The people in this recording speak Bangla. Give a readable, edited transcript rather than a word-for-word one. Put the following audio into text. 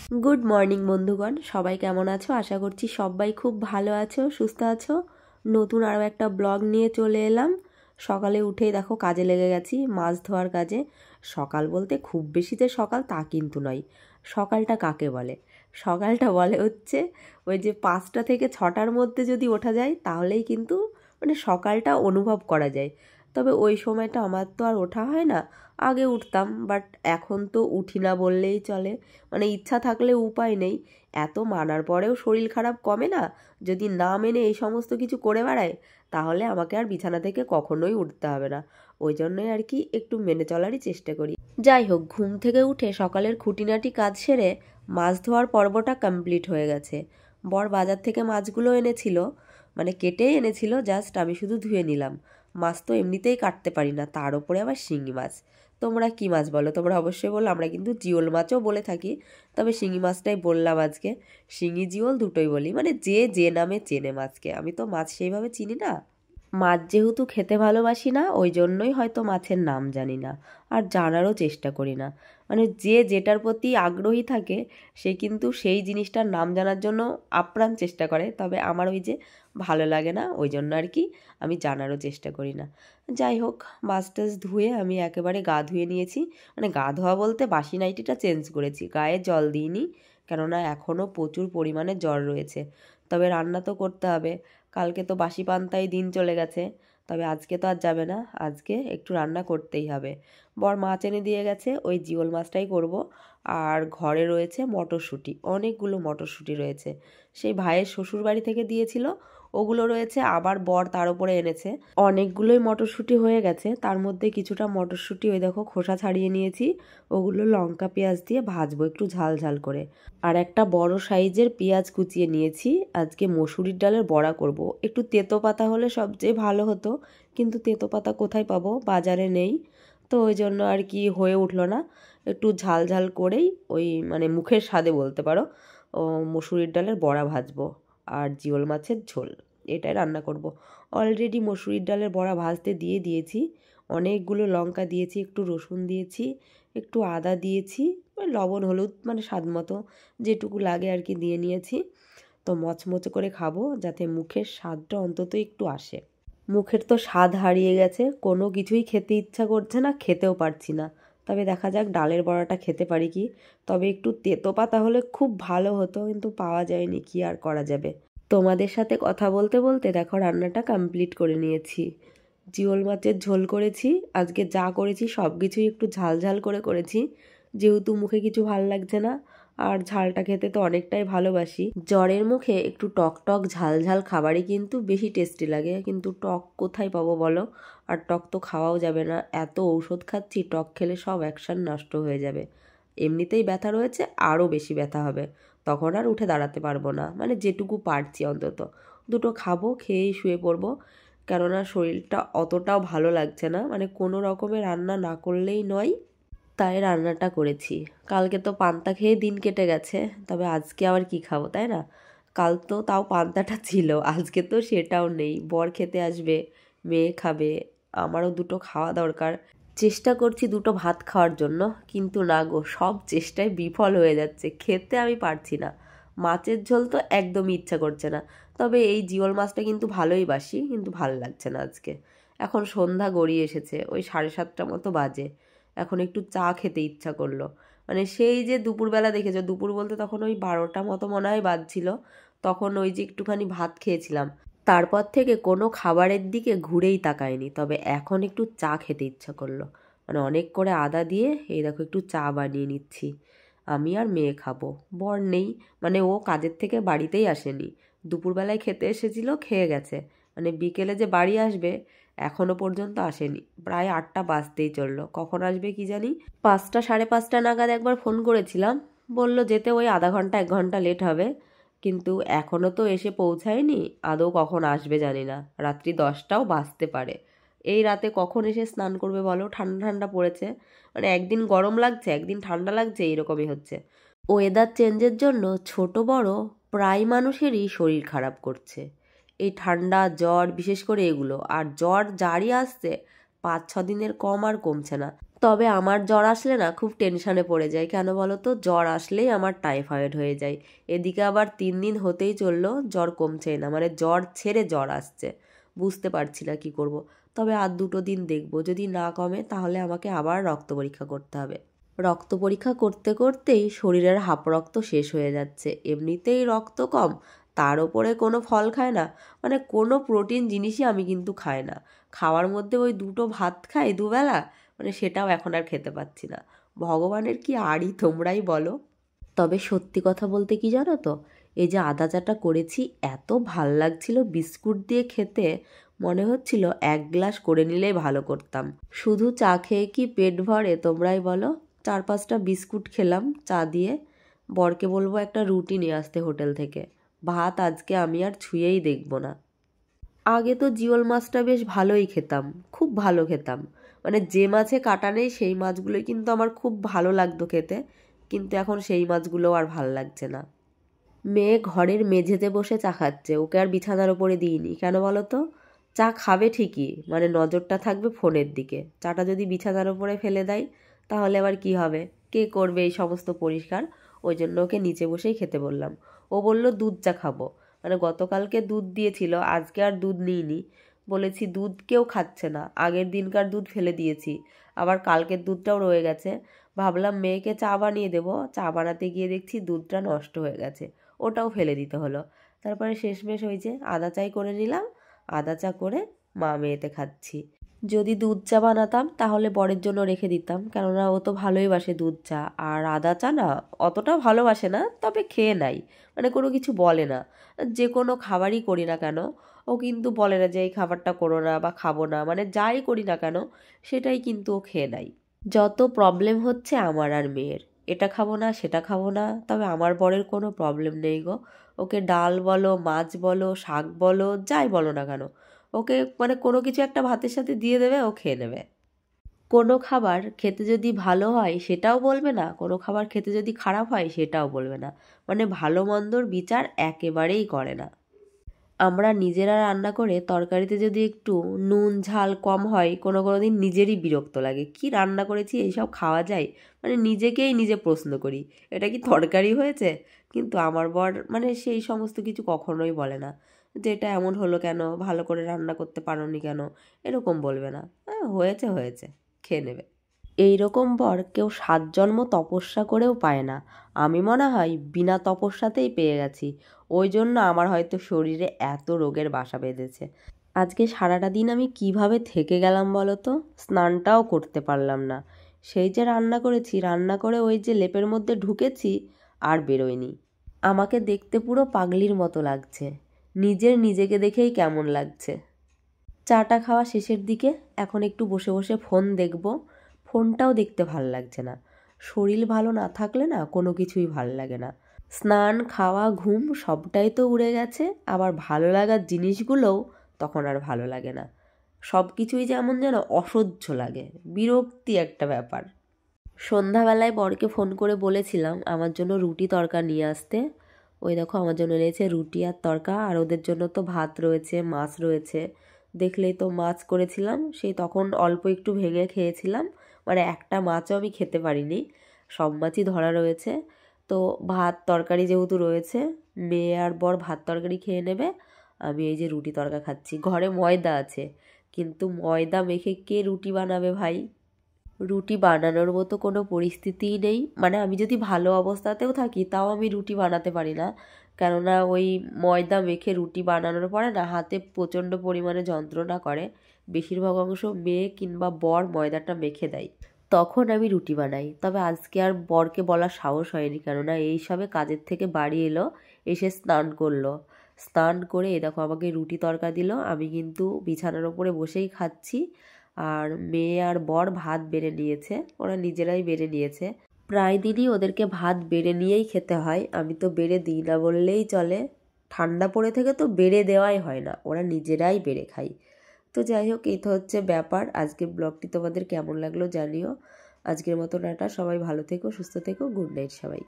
গুড মর্নিং বন্ধুগণ, সবাই কেমন আছো? আশা করছি সবাই খুব ভালো আছো, সুস্থ আছো। নতুন আরও একটা ব্লগ নিয়ে চলে এলাম। সকালে উঠেই দেখো কাজে লেগে গেছি, মাছ ধোয়ার কাজে। সকাল বলতে খুব বেশি যে সকাল তা কিন্তু নয়। সকালটা কাকে বলে? সকালটা বলে হচ্ছে ওই যে 5টা থেকে 6টার মধ্যে যদি ওঠা যায় তাহলেই কিন্তু সকালটা অনুভব করা যায়। তবে ওই সময়টা আমার তো আর ওঠা হয় না। আগে উঠতাম, বাট এখন তো উঠি না বললেই চলে। ইচ্ছা থাকলে উপায় নেই। এত মানার পরেও শরীর খারাপ কমে না। যদি না মেনে এই সমস্ত কিছু করে বেড়ায় তাহলে আমাকে আর বিছানা থেকে কখনোই উঠতে হবে না। ওই জন্যই আর কি একটু মেনে চলারই চেষ্টা করি। যাই হোক, ঘুম থেকে উঠে সকালের খুঁটিনাটি কাজ সেরে মাছ ধোয়ার পর্বটা কমপ্লিট হয়ে গেছে। বর বাজার থেকে মাছগুলো এনেছিল, কেটেই এনেছিল, জাস্ট আমি শুধু ধুয়ে নিলাম। মাছ তো এমনিতেই কাটতে পারি না, তার উপরে আবার শিঙি মাছ। তোমরা কি মাছ বলো? তোমরা অবশ্যই বলো। আমরা কিন্তু জিওল মাছও বলে থাকি, তবে শিঙি মাছটাই বললাম আজকে। শিঙি জিওল দুটোই বলি, যে যে নামে চেনে মাছকে। আমি তো মাছ সেইভাবে চিনি না। মাছ যেহেতু খেতে ভালোবাসি না, ওই জন্যই হয়তো মাছের নাম জানি না, আর জানারও চেষ্টা করি না। যে যেটার প্রতি আগ্রহী থাকে সে কিন্তু সেই জিনিসটার নাম জানার জন্য আপ্রাণ চেষ্টা করে, তবে আমার ওই যে ভালো লাগে না, ওই জন্য আর কি আমি জানারও চেষ্টা করি না। যাই হোক, মাছ টাছ ধুয়ে আমি একেবারে গা ধুয়ে নিয়েছি। গা ধোয়া বলতে বাসি নাইটিটা চেঞ্জ করেছি, গায়ে জল দিইনি, কেননা এখনও প্রচুর পরিমাণে জ্বর রয়েছে। তবে রান্না তো করতে হবে। কালকে তো বাসি পান্তায় দিন চলে গেছে, তবে আজকে তো আর যাবে না, আজকে একটু রান্না করতেই হবে। বর মাছ এনে দিয়ে গেছে, ওই জিওল মাছটাই করব। আর ঘরে রয়েছে মটরশুঁটি, অনেকগুলো মটরশুঁটি রয়েছে, সেই ভাইয়ের শ্বশুর বাড়ি থেকে দিয়েছিল, ওগুলো রয়েছে। আবার বর তার উপরে এনেছে। অনেকগুলোই মটরশুঁটি হয়ে গেছে, তার মধ্যে কিছুটা মটরশুঁটি ওই দেখো খোসা ছাড়িয়ে নিয়েছি। ওগুলো লঙ্কা পেঁয়াজ দিয়ে ভাজবো একটু ঝাল ঝাল করে। আর একটা বড় সাইজের পেঁয়াজ কুচিয়ে নিয়েছি, আজকে মসুরির ডালের বড়া করব। একটু তেতো পাতা হলে সবচেয়ে ভালো হতো, কিন্তু তেতো পাতা কোথায় পাবো, বাজারে নেই। তো ওই জন্য আর কি হয়ে উঠলো না। একটু ঝাল ঝাল করেই ওই মুখের স্বাদে বলতে পারো, ও মসুরির ডালের বড়া ভাজবো আর জিওল মাছের ঝোল, এটাই রান্না করব। অলরেডি মসুরির ডালের বড়া ভাজতে দিয়ে দিয়েছি। অনেকগুলো লঙ্কা দিয়েছি, একটু রসুন দিয়েছি, একটু আদা দিয়েছি, লবণ হলুদ স্বাদ মতো যেটুকু লাগে আর কি দিয়ে নিয়েছি। তো মচমচে করে খাবো, যাতে মুখের স্বাদটা অন্তত একটু আসে। মুখের তো স্বাদ হারিয়ে গেছে, কোনো কিছুই খেতে ইচ্ছা করছে না, খেতেও পারছি না। তবে দেখা যাক ডালের বড়াটা খেতে পারি কি। তবে একটু তেতো পাতা হলে খুব ভালো হতো, কিন্তু পাওয়া যায়নি, কি আর করা যাবে। তোমাদের সাথে কথা বলতে বলতে দেখো রান্নাটা কমপ্লিট করে নিয়েছি। জিওল মাছের ঝোল করেছি। আজকে যা করেছি সব কিছুই একটু ঝাল ঝাল করে করেছি, যেহেতু মুখে কিছু ভাল লাগছে না, আর ঝালটা খেতে তো অনেকটাই ভালোবাসি। জ্বরের মুখে একটু টক টক ঝাল ঝাল খাবারই কিন্তু বেশি টেস্টি লাগে, কিন্তু টক কোথায় পাবো বলো? আর টক তো খাওয়াও যাবে না, এত ঔষধ খাচ্ছি, টক খেলে সব অ্যাকশন নষ্ট হয়ে যাবে। এমনিতেই ব্যথা রয়েছে, আরও বেশি ব্যথা হবে, তখন আর উঠে দাঁড়াতে পারবো না। যেটুকু পারছি অন্তত দুটো খাবো, খেয়েই শুয়ে পড়বো। কেননা শরীরটা অতটাও ভালো লাগছে না, কোনো রকমের রান্না না করলেই নয়, তাই রান্নাটা করেছি। কালকে তো পান্তা খেয়ে দিন কেটে গেছে, তবে আজকে আবার কি খাবো, তাই না? কাল তো তাও পান্তাটা ছিল, আজকে তো সেটাও নেই। বর খেতে আসবে, মেয়ে খাবে, আমারও দুটো খাওয়া দরকার। চেষ্টা করছি দুটো ভাত খাওয়ার জন্য, কিন্তু না গো, সব চেষ্টায় বিফল হয়ে যাচ্ছে, খেতে আমি পারছি না। মাছের ঝোল তো একদমই ইচ্ছা করছে না। তবে এই জিওল মাছটা কিন্তু ভালোই বাসি, কিন্তু ভালো লাগছে না আজকে। এখন সন্ধ্যা গড়িয়ে এসেছে, ওই 7:30 মতো বাজে। এখন একটু চা খেতে ইচ্ছা করলো। সেই যে দুপুরবেলা দেখেছো, দুপুর বলতে তখন ওই 12টা মতো মনে হয় বাজছিল, তখন ওই যে একটুখানি ভাত খেয়েছিলাম, তারপর থেকে কোনো খাবারের দিকে ঘুরেই তাকায়নি। তবে এখন একটু চা খেতে ইচ্ছা করলো। অনেক করে আদা দিয়ে এই দেখো একটু চা বানিয়ে নিচ্ছি। আমি আর মেয়ে খাবো, বর নেই, ও কাজের থেকে বাড়িতেই আসেনি। দুপুরবেলায় খেতে এসেছিল, খেয়ে গেছে। বিকেলে যে বাড়ি আসবে এখনো পর্যন্ত আসেনি, প্রায় 8টা বাজতেই চললো, কখন আসবে কি জানি। 5টা 5:30 নাগাদ একবার ফোন করেছিলাম, বলল যেতে ওই আধা ঘন্টা 1 ঘন্টা লেট হবে, কিন্তু এখনও তো এসে পৌঁছায়নি। আদৌ কখন আসবে জানি না, রাত্রি 10টাও বাজতে পারে। এই রাতে কখন এসে স্নান করবে বলো? ঠান্ডা ঠান্ডা পড়েছে, একদিন গরম লাগছে একদিন ঠান্ডা লাগছে, এইরকমই হচ্ছে। ওয়েদার চেঞ্জের জন্য ছোট বড় প্রায় মানুষেরই শরীর খারাপ করছে। এই ঠান্ডা জ্বর বিশেষ করে এগুলো, আর জ্বর যারই আসছে 5-6 দিনের কম আর কমছে না। তবে আমার জ্বর আসলে না খুব টেনশানে পড়ে যায়। কেন বলো তো? জ্বর আসলেই আমার টাইফয়েড হয়ে যায়। এদিকে আবার 3 দিন হতেই চললো, জ্বর কমছেই না, মানে জ্বর ছেড়ে জ্বর আসছে। বুঝতে পারছি না কি করব। তবে আর 2 দিন দেখব, যদি না কমে তাহলে আমাকে আবার রক্ত পরীক্ষা করতে হবে। রক্ত পরীক্ষা করতে করতেই শরীরের হাফ রক্ত শেষ হয়ে যাচ্ছে। এমনিতেই রক্ত কম, তার ওপরে কোনো ফল খায় না, মানে কোনো প্রোটিন জিনিসই আমি কিন্তু খাই না। খাওয়ার মধ্যে ওই 2টো ভাত খাই দুবেলা, মানে সেটাও এখন আর খেতে পাচ্ছি না। ভগবানের কি আড়ি তোমরাই বলো। তবে সত্যি কথা বলতে কি জানো তো, এই যে আদা চাটা করেছি এত ভাল লাগছিল বিস্কুট দিয়ে খেতে, মনে হচ্ছিল 1 গ্লাস করে নিলেই ভালো করতাম। শুধু চা খেয়ে কি পেট ভরে তোমরাই বলো? 4-5টা বিস্কুট খেলাম চা দিয়ে। বরকে বলবো একটা রুটি নিয়ে আসতে হোটেল থেকে। ভাত আজকে আমি আর ছুঁয়েই দেখবো না। আগে তো জিওল মাছটা বেশ ভালোই খেতাম, খুব ভালো খেতাম, মানে যে মাছে কাঁটা নেই সেই মাছগুলোই কিন্তু আমার খুব ভালো লাগতো খেতে, কিন্তু এখন সেই মাছগুলোও আর ভাল লাগছে না। মেয়ে ঘরের মেঝেতে বসে চা খাচ্ছে, ওকে আর বিছানার ওপরে দিইনি। কেন বলো তো? চা খাবে ঠিকই, মানে নজরটা থাকবে ফোনের দিকে। চাটা যদি বিছানার ওপরে ফেলে দেয় তাহলে আবার কি হবে? কে করবে এই সমস্ত পরিষ্কার? ওই জন্য ওকে নিচে বসেই খেতে বললাম। ও বলল দুধ চা খাবো, মানে গতকালকে দুধ দিয়েছিল, আজকে আর দুধ নিইনি। বলেছি দুধ কেউ খাচ্ছে না, আগের দিনকার দুধ ফেলে দিয়েছি, আবার কালকের দুধটাও রয়ে গেছে। ভাবলাম মেয়েকে চা বানিয়ে দেবো, চা বানাতে গিয়ে দেখছি দুধটা নষ্ট হয়ে গেছে, ওটাও ফেলে দিতে হলো। তারপরে শেষমেশ ওই যে আদা চাই করে নিলাম, আদা চা করে মা মেয়েতে খাচ্ছি। যদি দুধ চা বানাতাম তাহলে বরের জন্য রেখে দিতাম, কেননা ও তো ভালোই বাসে দুধ চা। আর আদা চা না অতটা ভালোবাসে না, তবে খেয়ে নাই, মানে কোনো কিছু বলে না। যে কোনো খাবারই করি না কেন ও কিন্তু বলে না যে এই খাবারটা করো না বা খাবো না, মানে যাই করি না কেন সেটাই কিন্তু ও খেয়ে নেয়। যত প্রবলেম হচ্ছে আমার আর মেয়ের, এটা খাবো না সেটা খাবো না, তবে আমার বরের কোনো প্রবলেম নেই গো। ওকে ডাল বলো, মাছ বলো, শাক বলো, যাই বলো না কেন, ওকে মানে কোনো কিছু একটা ভাতের সাথে দিয়ে দেবে, ও খেয়ে নেবে। কোনো খাবার খেতে যদি ভালো হয় সেটাও বলবে না, কোনো খাবার খেতে যদি খারাপ হয় সেটাও বলবে না, মানে ভালো মন্দর বিচার একেবারেই করে না। আমরা নিজেরা রান্না করে তরকারিতে যদি একটু নুন ঝাল কম হয় কোনো দিন নিজেরই বিরক্ত লাগে, কি রান্না করেছি এইসব খাওয়া যায়, মানে নিজেকেই নিজে প্রশ্ন করি এটা কি তরকারি হয়েছে। কিন্তু আমার বর মানে সেই সমস্ত কিছু কখনোই বলে না, যে এটা এমন হলো কেন, ভালো করে রান্না করতে পারোনি কেন, এরকম বলবে না। হয়েছে হয়েছে, খেয়ে নেবে। এই রকম বর কেউ 7 জন্ম তপস্যা করেও পায় না। আমি মনে হয় বিনা তপস্যাতেই পেয়ে গেছি, ওই জন্য আমার হয়তো শরীরে এত রোগের বাসা বেঁধেছে। আজকে সারাটা দিন আমি কিভাবে থেকে গেলাম বলো তো? স্নানটাও করতে পারলাম না। সেই যে রান্না করেছি, রান্না করে ওই যে লেপের মধ্যে ঢুকেছি আর বেরোয়নি। আমাকে দেখতে পুরো পাগলির মতো লাগছে, নিজেকে দেখেই কেমন লাগছে। চাটা খাওয়া শেষের দিকে, এখন একটু বসে বসে ফোন দেখব। ফোনটাও দেখতে ভাল লাগছে না, শরীর ভালো না থাকলে না কোনো কিছুই ভাল লাগে না। স্নান খাওয়া ঘুম সবটাই তো উড়ে গেছে, আবার ভালো লাগার জিনিসগুলোও তখন আর ভালো লাগে না। সব কিছুই যেমন যেন অসহ্য লাগে, বিরক্তি একটা ব্যাপার। সন্ধ্যাবেলায় বরকে ফোন করে বলেছিলাম আমার জন্য রুটি তড়কা নিয়ে আসতে। ওই দেখো আমার জন্য এনেছে রুটি আর তড়কা, আর ওদের জন্য তো ভাত রয়েছে, মাছ রয়েছে। দেখলেই তো মাছ করেছিলাম, সেই তখন অল্প একটু ভেঙে খেয়েছিলাম, মানে একটা মাছও আমি খেতে পারিনি, সব মাছই ধরা রয়েছে। তো ভাত তরকারি যেহেতু রয়েছে, মেয়ে আর বর ভাত তরকারি খেয়ে নেবে, আমি এই যে রুটি তড়কা খাচ্ছি। ঘরে ময়দা আছে, কিন্তু ময়দা মেখে কে রুটি বানাবে ভাই? রুটি বানানোর মতো কোনো পরিস্থিতিই নেই, মানে আমি যদি ভালো অবস্থাতেও থাকি তাও আমি রুটি বানাতে পারি না, কেননা ওই ময়দা মেখে রুটি বানানোর পরে না হাতে প্রচণ্ড পরিমাণে যন্ত্রণা করে। বেশিরভাগ অংশ মেয়ে কিংবা বর ময়দাটা মেখে দেয়, তখন আমি রুটি বানাই। তবে আজকে আর বরকে বলার সাহস হয়নি, কেননা এই সবে কাজের থেকে বাড়ি এলো, এসে স্নান করলো। স্নান করে এ দেখো আমাকে রুটি তড়কা দিল, আমি কিন্তু বিছানার ওপরে বসেই খাচ্ছি। আর মেয়ে আর বর ভাত বেড়ে নিয়েছে, ওরা নিজেরাই বেড়ে নিয়েছে। প্রায় দিনই ওদেরকে ভাত বেড়ে নিয়েই খেতে হয়, আমি তো বেড়ে দিই না বললেই চলে। ঠান্ডা পড়ে থেকে তো বেড়ে দেওয়াই হয় না, ওরা নিজেরাই বেড়ে খায়। তো যাই হোক, এই তো হচ্ছে ব্যাপার। আজকের ব্লগটি তোমাদের কেমন লাগলো জানিও। আজকের মতো টাটা, সবাই ভালো থেকো, সুস্থ থেকো, গুড নাইট সবাই।